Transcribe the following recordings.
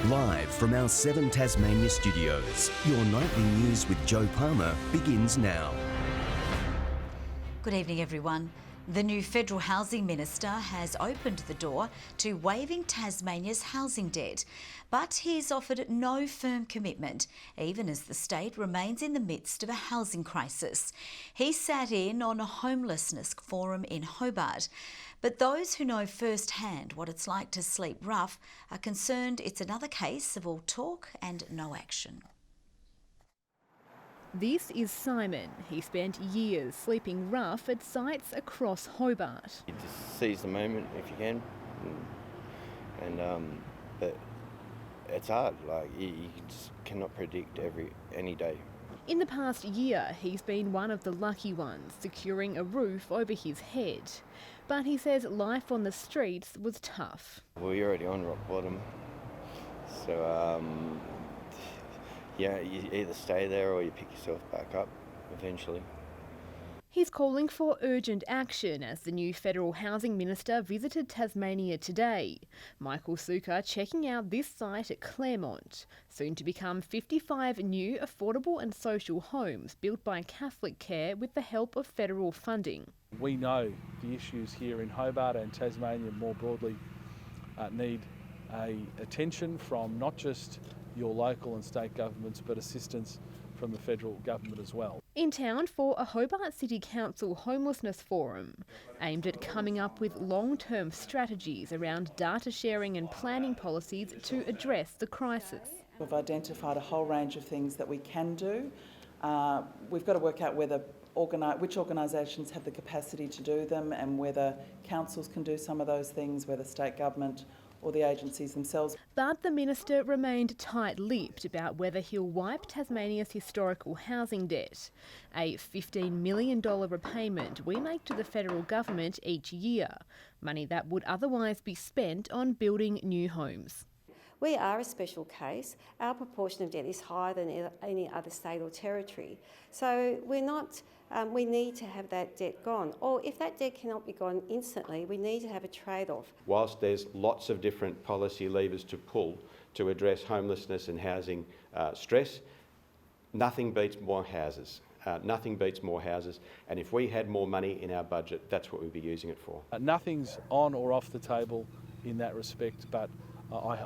Live from our 7 Tasmania studios, your nightly news with Joe Palmer begins now. Good evening, everyone. The new Federal Housing Minister has opened the door to waiving Tasmania's housing debt, but he's offered no firm commitment, even as the state remains in the midst of a housing crisis. He sat in on a homelessness forum in Hobart, but those who know firsthand what it's like to sleep rough are concerned it's another case of all talk and no action. This is Simon. He spent years sleeping rough at sites across Hobart. You just seize the moment if you can, but it's hard. Like you just cannot predict any day. In the past year, he's been one of the lucky ones, securing a roof over his head. But he says life on the streets was tough. Well, you're already on rock bottom, so yeah, you either stay there or you pick yourself back up eventually. He's calling for urgent action as the new Federal Housing Minister visited Tasmania today. Michael Sukkar checking out this site at Claremont, soon to become 55 new affordable and social homes built by Catholic Care with the help of federal funding. We know the issues here in Hobart and Tasmania more broadly need attention from not just your local and state governments, but assistance from the federal government as well. In town for a Hobart City Council homelessness forum, aimed at coming up with long-term strategies around data sharing and planning policies to address the crisis. We've identified a whole range of things that we can do. We've got to work out which organisations have the capacity to do them and whether councils can do some of those things, whether state government or the agencies themselves. But the minister remained tight-lipped about whether he'll wipe Tasmania's historical housing debt, a $15 million repayment we make to the federal government each year, money that would otherwise be spent on building new homes. We are a special case. Our proportion of debt is higher than any other state or territory. So we need to have that debt gone. Or if that debt cannot be gone instantly, we need to have a trade-off. Whilst there's lots of different policy levers to pull to address homelessness and housing stress, nothing beats more houses. Nothing beats more houses, and if we had more money in our budget, that's what we'd be using it for. Nothing's on or off the table in that respect, but I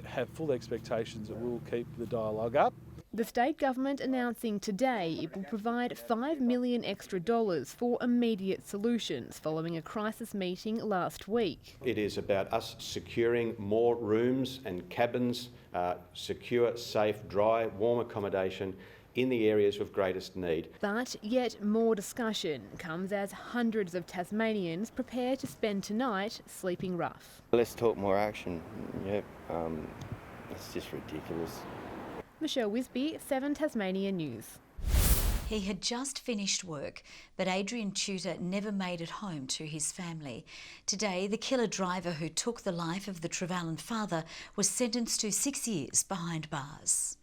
have full expectations that we'll keep the dialogue up. The state government announcing today it will provide $5 million extra for immediate solutions following a crisis meeting last week. It is about us securing more rooms and cabins, secure, safe, dry, warm accommodation in the areas of greatest need. But yet more discussion comes as hundreds of Tasmanians prepare to spend tonight sleeping rough. Let's talk more action. Yep, it's just ridiculous. Michelle Wisby, 7 Tasmania News. He had just finished work, but Adrian Tudor never made it home to his family. Today, the killer driver who took the life of the Trevelyan father was sentenced to 6 years behind bars.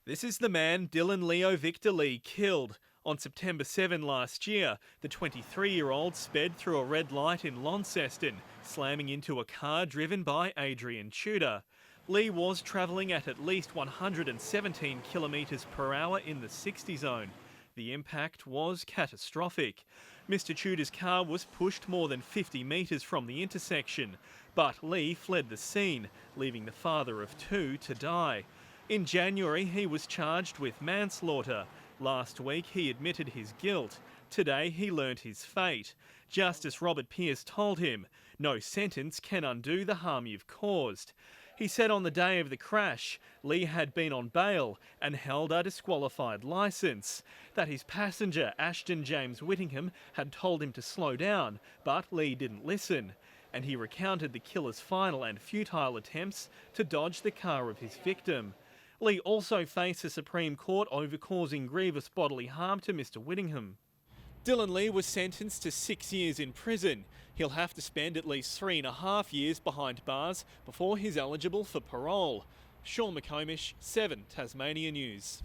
This is the man Dylan Leo Victor Lee killed. On September 7 last year, the 23-year-old sped through a red light in Launceston, slamming into a car driven by Adrian Tudor. Lee was travelling at least 117 kilometres per hour in the 60 zone. The impact was catastrophic. Mr Tudor's car was pushed more than 50 metres from the intersection, but Lee fled the scene, leaving the father of 2 to die. In January, he was charged with manslaughter. Last week, he admitted his guilt. Today, he learnt his fate. Justice Robert Pearce told him, "No sentence can undo the harm you've caused." He said on the day of the crash, Lee had been on bail and held a disqualified licence, that his passenger, Ashton James Whittingham, had told him to slow down, but Lee didn't listen. And he recounted the killer's final and futile attempts to dodge the car of his victim. Lee also faced the Supreme Court over causing grievous bodily harm to Mr Whittingham. Dylan Lee was sentenced to 6 years in prison. He'll have to spend at least 3.5 years behind bars before he's eligible for parole. Sean McComish, 7 Tasmania News.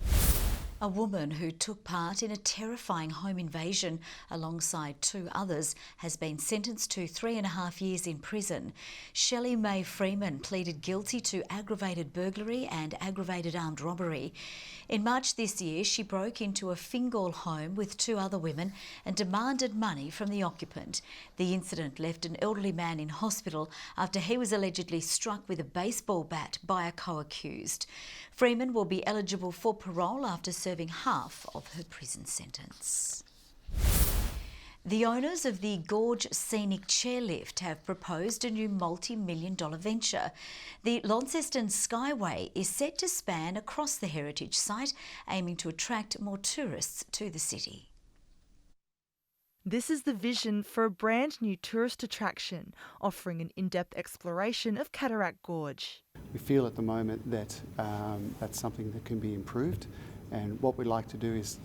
A woman who took part in a terrifying home invasion alongside 2 others has been sentenced to 3.5 years in prison. Shelley May Freeman pleaded guilty to aggravated burglary and aggravated armed robbery. In March this year, she broke into a Fingal home with 2 other women and demanded money from the occupant. The incident left an elderly man in hospital after he was allegedly struck with a baseball bat by a co-accused. Freeman will be eligible for parole after serving half of her prison sentence. The owners of the Gorge Scenic Chairlift have proposed a new multi-million-dollar venture. The Launceston Skyway is set to span across the heritage site, aiming to attract more tourists to the city. This is the vision for a brand new tourist attraction, offering an in-depth exploration of Cataract Gorge. We feel at the moment that that's something that can be improved, and what we'd like to do is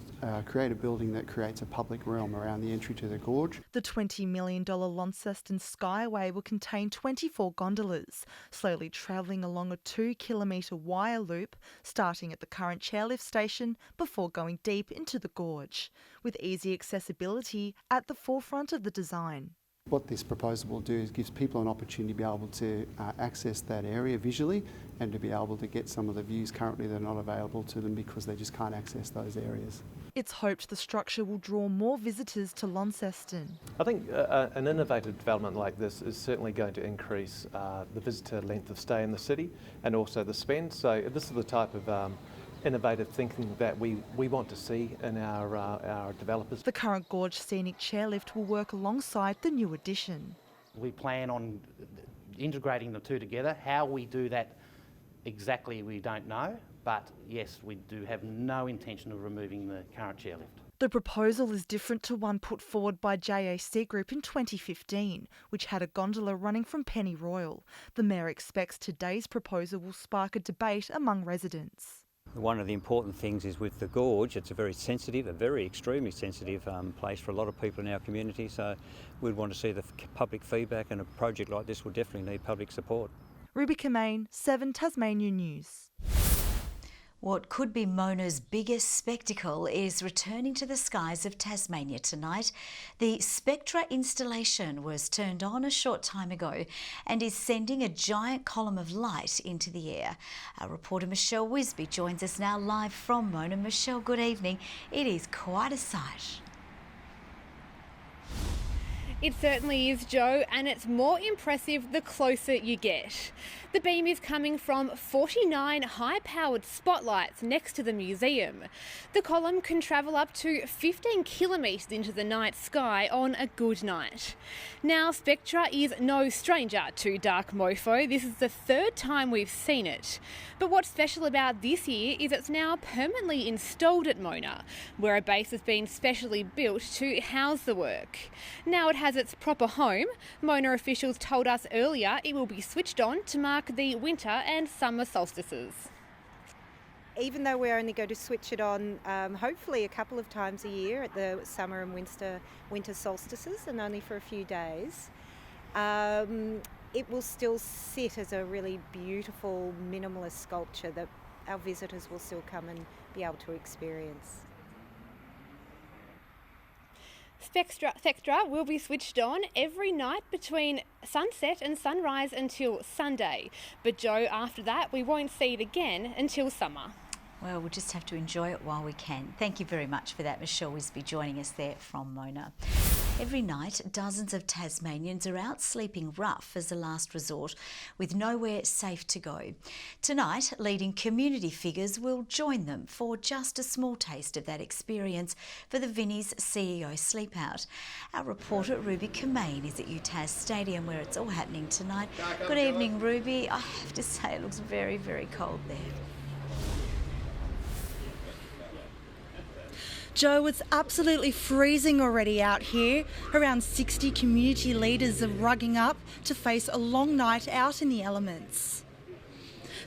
create a building that creates a public realm around the entry to the gorge. The $20 million Launceston Skyway will contain 24 gondolas, slowly travelling along a 2-kilometre wire loop, starting at the current chairlift station before going deep into the gorge, with easy accessibility at the forefront of the design. What this proposal will do is gives people an opportunity to be able to access that area visually and to be able to get some of the views currently that are not available to them because they just can't access those areas. It's hoped the structure will draw more visitors to Launceston. I think an innovative development like this is certainly going to increase the visitor length of stay in the city and also the spend. So this is the type of innovative thinking that we want to see in our developers. The current Gorge Scenic Chairlift will work alongside the new addition. We plan on integrating the two together. How we do that exactly we don't know, but yes, we do have no intention of removing the current chairlift. The proposal is different to one put forward by JAC Group in 2015, which had a gondola running from Pennyroyal. The Mayor expects today's proposal will spark a debate among residents. One of the important things is with the gorge, it's a very extremely sensitive place for a lot of people in our community, so we'd want to see the public feedback, and a project like this will definitely need public support. Ruby Kamane, 7 Tasmania News. What could be Mona's biggest spectacle is returning to the skies of Tasmania tonight. The Spectra installation was turned on a short time ago and is sending a giant column of light into the air. Our reporter Michelle Wisby joins us now live from Mona. Michelle, good evening. It is quite a sight. It certainly is, Jo, and it's more impressive the closer you get. The beam is coming from 49 high-powered spotlights next to the museum. The column can travel up to 15 kilometres into the night sky on a good night. Now, Spectra is no stranger to dark mofo. This is the 3rd time we've seen it. But what's special about this year is it's now permanently installed at Mona, where a base has been specially built to house the work. Now it has its proper home. Mona officials told us earlier it will be switched on to mark the winter and summer solstices. Even though we're only going to switch it on hopefully a couple of times a year at the summer and winter solstices, and only for a few days, it will still sit as a really beautiful minimalist sculpture that our visitors will still come and be able to experience. Spectra will be switched on every night between sunset and sunrise until Sunday. But Jo, after that, we won't see it again until summer. Well, we'll just have to enjoy it while we can. Thank you very much for that, Michelle Wisby, joining us there from Mona. Every night, dozens of Tasmanians are out sleeping rough as a last resort, with nowhere safe to go. Tonight, leading community figures will join them for just a small taste of that experience for the Vinnie's CEO Sleepout. Our reporter, Ruby Kamane, is at UTAS Stadium, where it's all happening tonight. Good evening, Ruby. I have to say, it looks very, very cold there. Jo, it's absolutely freezing already out here. Around 60 community leaders are rugging up to face a long night out in the elements.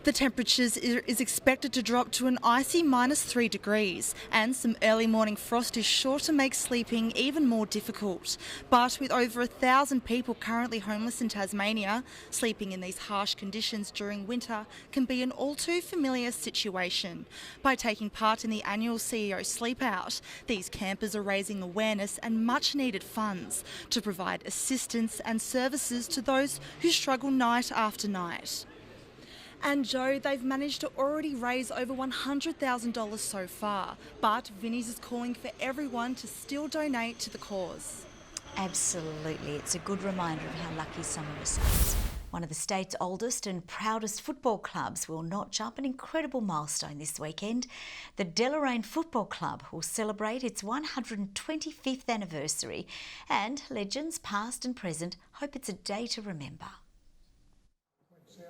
The temperatures is expected to drop to an icy -3 degrees, and some early morning frost is sure to make sleeping even more difficult. But with over 1,000 people currently homeless in Tasmania, sleeping in these harsh conditions during winter can be an all too familiar situation. By taking part in the annual CEO Sleep Out, these campers are raising awareness and much needed funds to provide assistance and services to those who struggle night after night. And Joe, they've managed to already raise over $100,000 so far, but Vinnie's is calling for everyone to still donate to the cause. Absolutely, it's a good reminder of how lucky some of us are. One of the state's oldest and proudest football clubs will notch up an incredible milestone this weekend. The Deloraine Football Club will celebrate its 125th anniversary, and legends past and present hope it's a day to remember.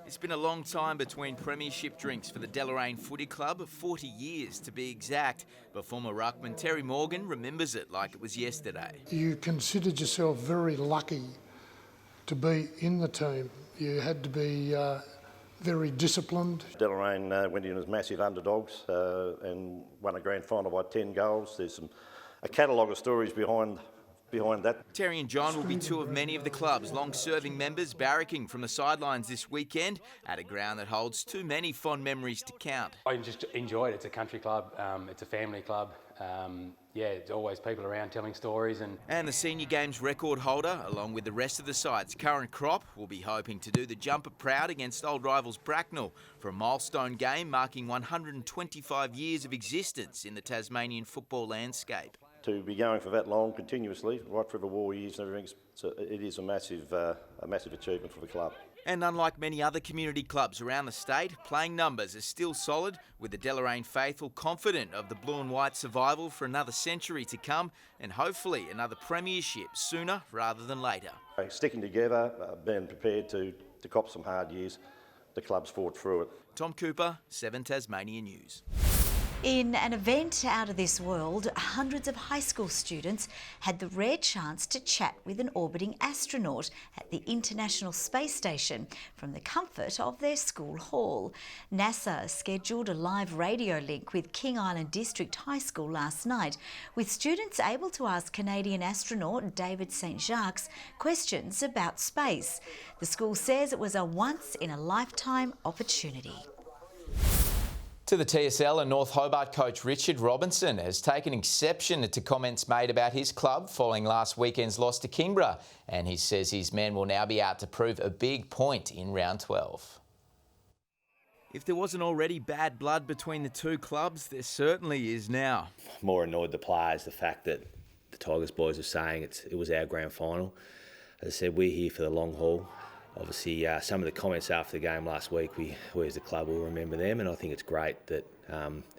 It's been a long time between premiership drinks for the Deloraine Footy Club, 40 years to be exact, but former ruckman Terry Morgan remembers it like it was yesterday. You considered yourself very lucky to be in the team. You had to be very disciplined. Deloraine went in as massive underdogs and won a grand final by 10 goals. There's a catalogue of stories behind that. Terry and John will be two of many of the club's long-serving members barracking from the sidelines this weekend at a ground that holds too many fond memories to count. I just enjoy it. It's a country club, it's a family club. There's always people around telling stories. And the Senior Games record holder, along with the rest of the side's current crop, will be hoping to do the jumper proud against old rivals Bracknell for a milestone game marking 125 years of existence in the Tasmanian football landscape. To be going for that long continuously, right through the war years and everything, it is a massive achievement for the club. And unlike many other community clubs around the state, playing numbers are still solid, with the Deloraine faithful confident of the blue and white survival for another century to come and hopefully another premiership sooner rather than later. Sticking together, being prepared to cop some hard years, the club's fought through it. Tom Cooper, 7 Tasmania News. In an event out of this world, hundreds of high school students had the rare chance to chat with an orbiting astronaut at the International Space Station from the comfort of their school hall. NASA scheduled a live radio link with King Island District High School last night, with students able to ask Canadian astronaut David St. Jacques questions about space. The school says it was a once-in-a-lifetime opportunity. To the TSL, and North Hobart coach Richard Robinson has taken exception to comments made about his club following last weekend's loss to Kingborough, and he says his men will now be out to prove a big point in round 12. If there wasn't already bad blood between the two clubs, there certainly is now. More annoyed the players, the fact that the Tigers boys are saying it was our grand final. As I said, we're here for the long haul. Obviously, some of the comments after the game last week, we as the club will remember them, and I think it's great that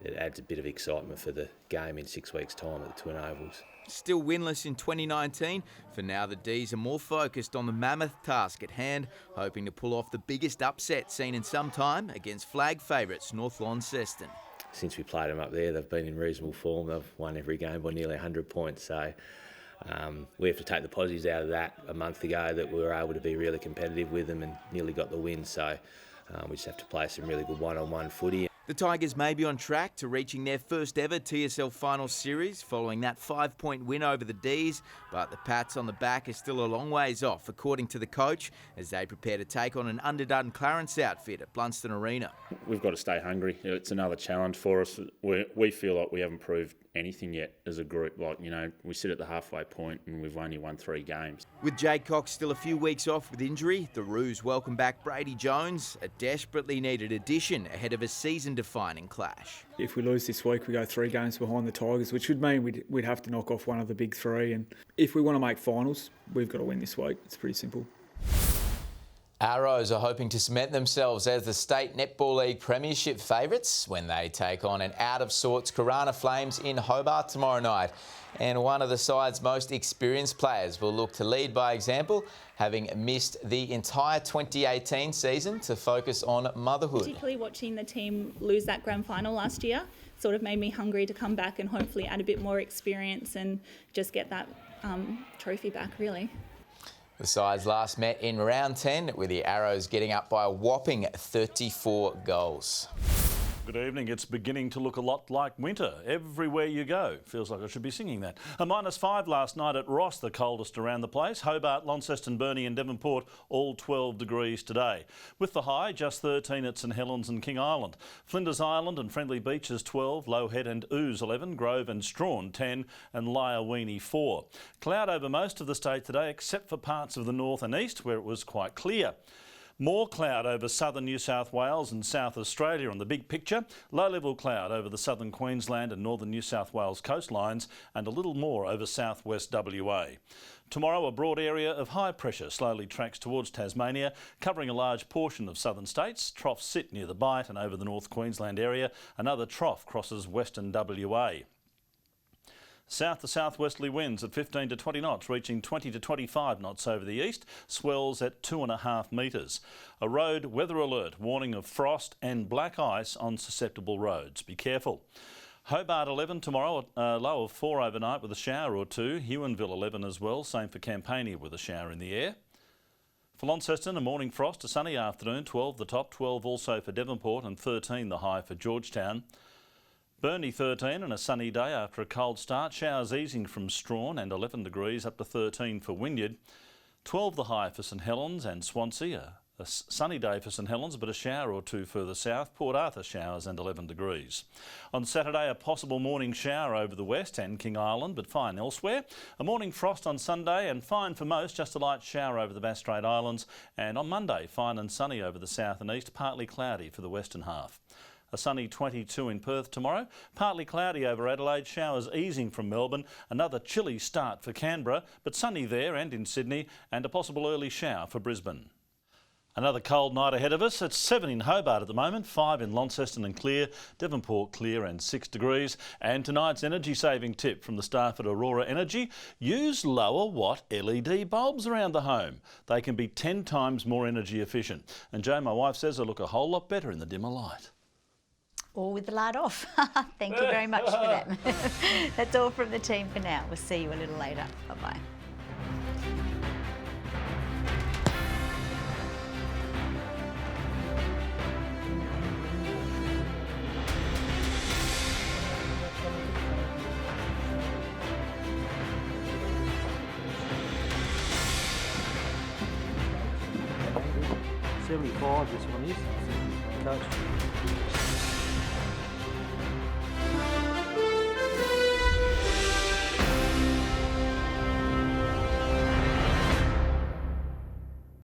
it adds a bit of excitement for the game in 6 weeks' time at the Twin Ovals. Still winless in 2019, for now the D's are more focused on the mammoth task at hand, hoping to pull off the biggest upset seen in some time against flag favourites North Launceston. Since we played them up there, they've been in reasonable form. They've won every game by nearly 100 points, so we have to take the positives out of that. A month ago that we were able to be really competitive with them and nearly got the win, so we just have to play some really good one-on-one footy. The Tigers may be on track to reaching their first ever TSL final series following that 5-point win over the D's, but the pats on the back are still a long ways off, according to the coach, as they prepare to take on an underdone Clarence outfit at Blunston Arena. We've got to stay hungry. It's another challenge for us. We feel like we haven't proved anything yet as a group. We sit at the halfway point and we've only won 3 games. With Jade Cox still a few weeks off with injury, the Roos welcome back Brady Jones, a desperately needed addition ahead of a season-defining clash. If we lose this week, we go 3 games behind the Tigers, which would mean we'd have to knock off one of the big 3. And if we want to make finals, we've got to win this week. It's pretty simple. Arrows are hoping to cement themselves as the State Netball League Premiership favourites when they take on an out-of-sorts Corona Flames in Hobart tomorrow night. And one of the side's most experienced players will look to lead by example, having missed the entire 2018 season to focus on motherhood. Particularly watching the team lose that grand final last year sort of made me hungry to come back and hopefully add a bit more experience and just get that trophy back, really. The sides last met in round 10 with the Arrows getting up by a whopping 34 goals. Good evening. It's beginning to look a lot like winter everywhere you go. Feels like I should be singing that. A -5 last night at Ross, the coldest around the place. Hobart, Launceston, Burnie and Devonport all 12 degrees today. With the high, just 13 at St Helens and King Island. Flinders Island and Friendly Beaches 12, Low Head and Ooze 11, Grove and Strawn 10 and Lyawini 4. Cloud over most of the state today except for parts of the north and east where it was quite clear. More cloud over southern New South Wales and South Australia on the big picture. Low-level cloud over the southern Queensland and northern New South Wales coastlines and a little more over southwest WA. Tomorrow, a broad area of high pressure slowly tracks towards Tasmania, covering a large portion of southern states. Troughs sit near the Bight and over the North Queensland area. Another trough crosses western WA. South to southwesterly winds at 15 to 20 knots, reaching 20 to 25 knots over the east, swells at 2.5 metres. A road weather alert warning of frost and black ice on susceptible roads. Be careful. Hobart 11 tomorrow, a low of 4 overnight with a shower or 2. Huonville 11 as well, same for Campania with a shower in the air. For Launceston, a morning frost, a sunny afternoon, 12 the top, 12 also for Devonport and 13 the high for Georgetown. Burnie 13 and a sunny day after a cold start. Showers easing from Strawn and 11 degrees up to 13 for Wynyard. 12 the high for St Helens and Swansea. A sunny day for St Helens but a shower or 2 further south. Port Arthur showers and 11 degrees. On Saturday a possible morning shower over the west and King Island but fine elsewhere. A morning frost on Sunday and fine for most, just a light shower over the Bass Strait Islands. And on Monday fine and sunny over the south and east, partly cloudy for the western half. A sunny 22 in Perth tomorrow, partly cloudy over Adelaide, showers easing from Melbourne, another chilly start for Canberra, but sunny there and in Sydney, and a possible early shower for Brisbane. Another cold night ahead of us. It's 7 in Hobart at the moment, 5 in Launceston and clear, Devonport clear and 6 degrees. And tonight's energy saving tip from the staff at Aurora Energy, use lower watt LED bulbs around the home. They can be 10 times more energy efficient. And Jo, my wife, says they look a whole lot better in the dimmer light. Or with the light off. Thank you very much for that. That's all from the team for now. We'll see you a little later. Bye-bye. $75 this one is, coach.